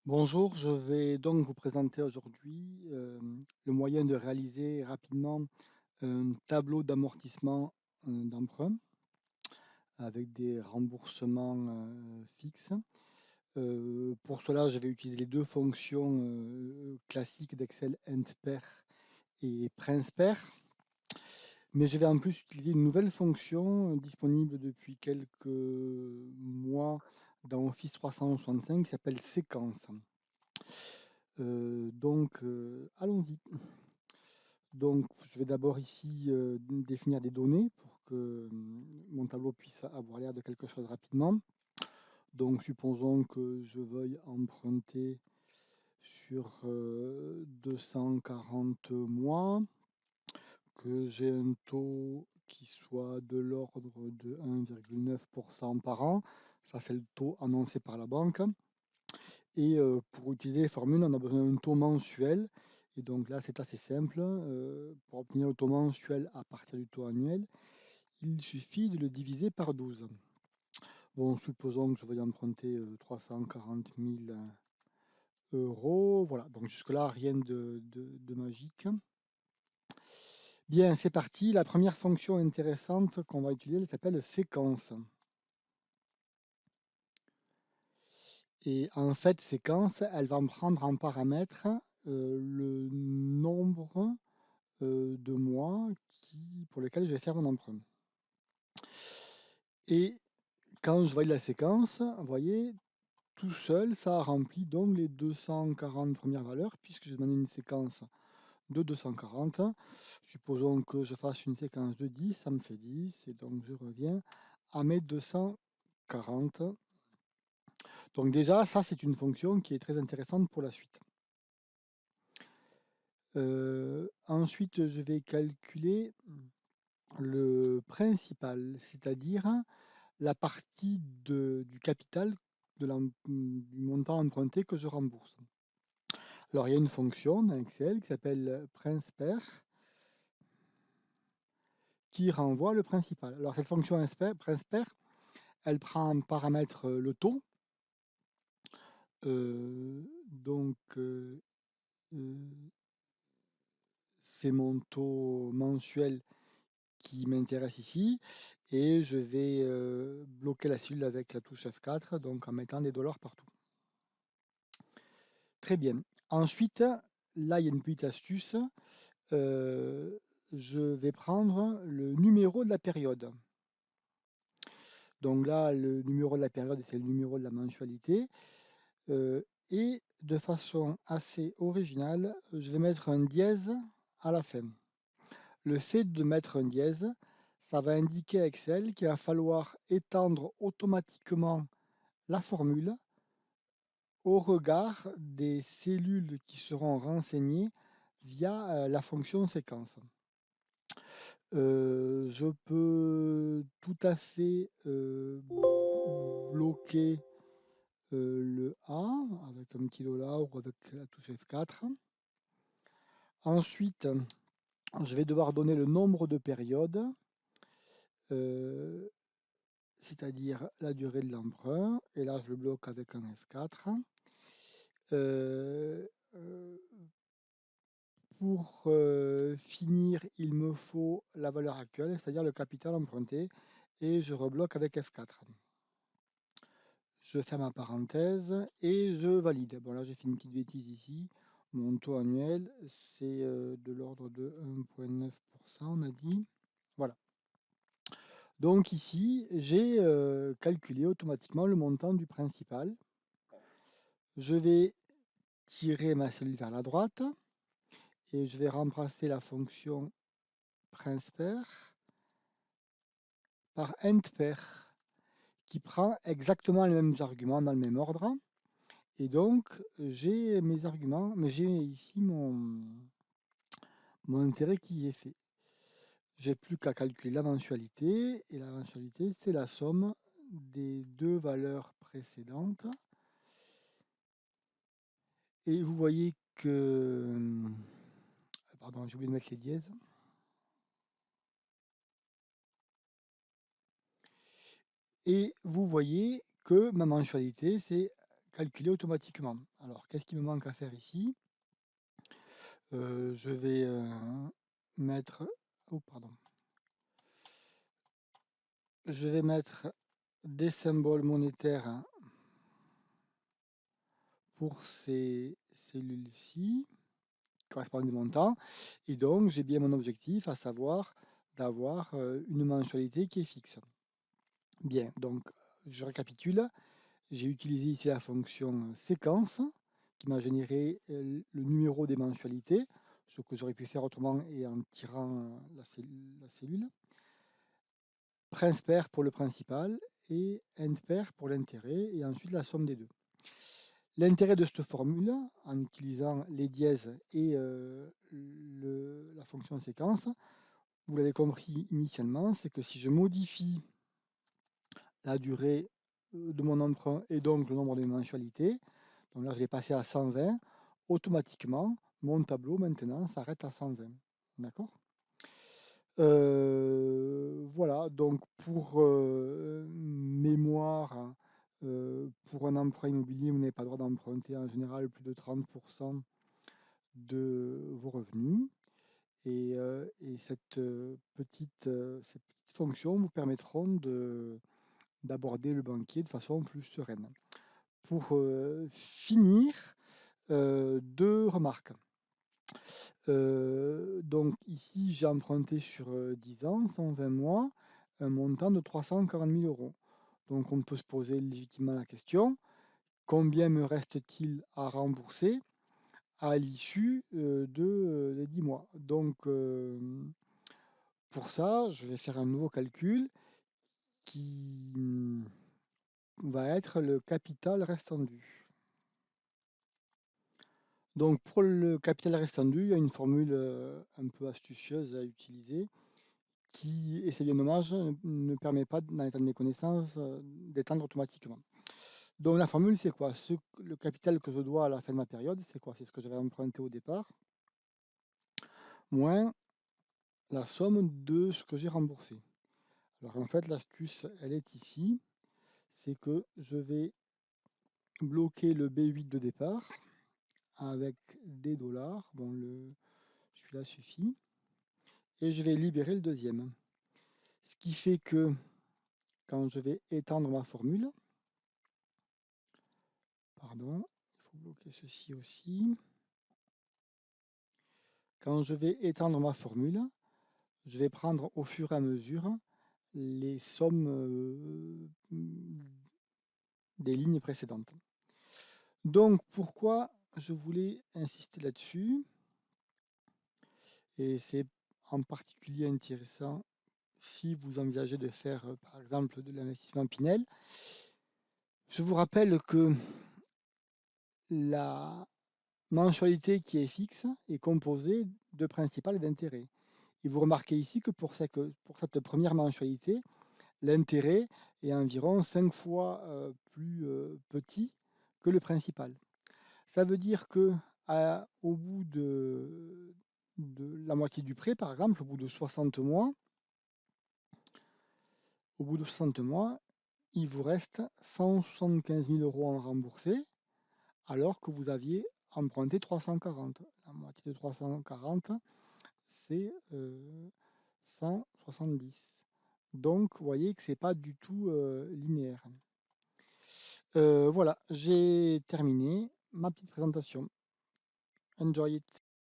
Bonjour, je vais donc vous présenter aujourd'hui le moyen de réaliser rapidement un tableau d'amortissement d'emprunt avec des remboursements fixes. Pour cela, je vais utiliser les deux fonctions classiques d'Excel, Ntper et Princeper, mais je vais en plus utiliser une nouvelle fonction disponible depuis quelques mois dans Office 365 qui s'appelle Séquence. Allons-y. Donc, je vais d'abord ici définir des données pour que mon tableau puisse avoir l'air de quelque chose rapidement. Donc, supposons que je veuille emprunter sur 240 mois, que j'ai un taux qui soit de l'ordre de 1,9% par an. Ça, c'est le taux annoncé par la banque. Et pour utiliser les formules, on a besoin d'un taux mensuel. Et donc là, c'est assez simple. Pour obtenir le taux mensuel à partir du taux annuel, il suffit de le diviser par 12. Bon, supposons que je veuille emprunter 340 000 euros. Voilà, donc jusque-là, rien de magique. Bien, c'est parti. La première fonction intéressante qu'on va utiliser, elle s'appelle séquence. Et en fait, séquence, elle va me prendre en paramètre le nombre de mois pour lesquels je vais faire mon emprunt. Et quand je valide la séquence, vous voyez, tout seul, ça remplit donc les 240 premières valeurs, puisque j'ai demandé une séquence de 240. Supposons que je fasse une séquence de 10, ça me fait 10, et donc je reviens à mes 240. Donc déjà, ça c'est une fonction qui est très intéressante pour la suite. Ensuite, je vais calculer le principal, c'est-à-dire la partie du capital du montant emprunté que je rembourse. Alors, il y a une fonction dans Excel qui s'appelle Princeper qui renvoie le principal. Alors, cette fonction Princeper, elle prend en paramètre le taux. Donc, c'est mon taux mensuel qui m'intéresse ici. Et je vais bloquer la cellule avec la touche F4, donc en mettant des dollars partout. Très bien. Ensuite, là, il y a une petite astuce. Je vais prendre le numéro de la période. Donc là, le numéro de la période, c'est le numéro de la mensualité. Et de façon assez originale, je vais mettre un dièse à la fin. Le fait de mettre un dièse, ça va indiquer à Excel qu'il va falloir étendre automatiquement la formule au regard des cellules qui seront renseignées via la fonction séquence. Je peux tout à fait bloquer le A avec un petit dollar ou avec la touche F4. Ensuite, je vais devoir donner le nombre de périodes, euh, c'est-à-dire la durée de l'emprunt. Et là, je le bloque avec un F4. Euh, euh, pour finir, il me faut la valeur actuelle, c'est-à-dire le capital emprunté, et je rebloque avec F4. Je ferme ma parenthèse et je valide. Bon, là, j'ai fait une petite bêtise ici. Mon taux annuel, c'est de l'ordre de 1,9%, on a dit. Voilà. Donc ici, j'ai calculé automatiquement le montant du principal. Je vais tirer ma cellule vers la droite et je vais remplacer la fonction Princeper par Ntper qui prend exactement les mêmes arguments dans le même ordre. Et donc, j'ai mes arguments, mais j'ai ici mon intérêt qui est fait. J'ai plus qu'à calculer la mensualité, et la mensualité, c'est la somme des deux valeurs précédentes. Et vous voyez que... Pardon, j'ai oublié de mettre les dièses. Et vous voyez que ma mensualité, c'est calculé automatiquement. Alors, qu'est-ce qui me manque à faire ici? Je vais mettre, oh, pardon, je vais mettre des symboles monétaires pour ces cellules-ci, qui correspondent à des montants. Et donc, j'ai bien mon objectif, à savoir d'avoir une mensualité qui est fixe. Bien, donc je récapitule. J'ai utilisé ici la fonction séquence qui m'a généré le numéro des mensualités, ce que j'aurais pu faire autrement et en tirant la cellule. Prince-pair pour le principal et end-pair pour l'intérêt et ensuite la somme des deux. L'intérêt de cette formule, en utilisant les dièses et la fonction séquence, vous l'avez compris initialement, c'est que si je modifie la durée de mon emprunt et donc le nombre de mensualités, donc là je l'ai passé à 120, automatiquement mon tableau maintenant s'arrête à 120. D'accord? Voilà, donc pour mémoire, pour un emprunt immobilier, vous n'avez pas le droit d'emprunter en général plus de 30% de vos revenus. Et ces petites fonctions vous permettront d'aborder le banquier de façon plus sereine. Pour finir, deux remarques. Donc ici, j'ai emprunté sur 10 ans, 120 mois, un montant de 340 000 euros. Donc on peut se poser légitimement la question, combien me reste-t-il à rembourser à l'issue des 10 mois? Donc pour ça, je vais faire un nouveau calcul qui va être le capital restant dû. Donc pour le capital restant dû, il y a une formule un peu astucieuse à utiliser qui, et c'est bien dommage, ne permet pas, dans l'état de mes connaissances, d'étendre automatiquement. Donc la formule, c'est quoi? Le capital que je dois à la fin de ma période, c'est quoi? C'est ce que j'avais emprunté au départ, moins la somme de ce que j'ai remboursé. Alors en fait, l'astuce, elle est ici, c'est que je vais bloquer le B8 de départ avec des dollars. Bon, celui-là suffit. Et je vais libérer le deuxième. Ce qui fait que quand je vais étendre ma formule, pardon, il faut bloquer ceci aussi. Quand je vais étendre ma formule, je vais prendre au fur et à mesure les sommes des lignes précédentes. Donc pourquoi je voulais insister là-dessus, et c'est en particulier intéressant si vous envisagez de faire par exemple de l'investissement Pinel. Je vous rappelle que la mensualité qui est fixe est composée de principal et d'intérêt. Et vous remarquez ici que pour cette première mensualité, l'intérêt est environ 5 fois plus petit que le principal. Ça veut dire que au bout de la moitié du prêt, par exemple, au bout de 60 mois, il vous reste 175 000 euros à rembourser, alors que vous aviez emprunté 340. La moitié de 340, c'est 170. Donc, vous voyez que c'est pas du tout linéaire. Voilà, j'ai terminé ma petite présentation. Enjoy it.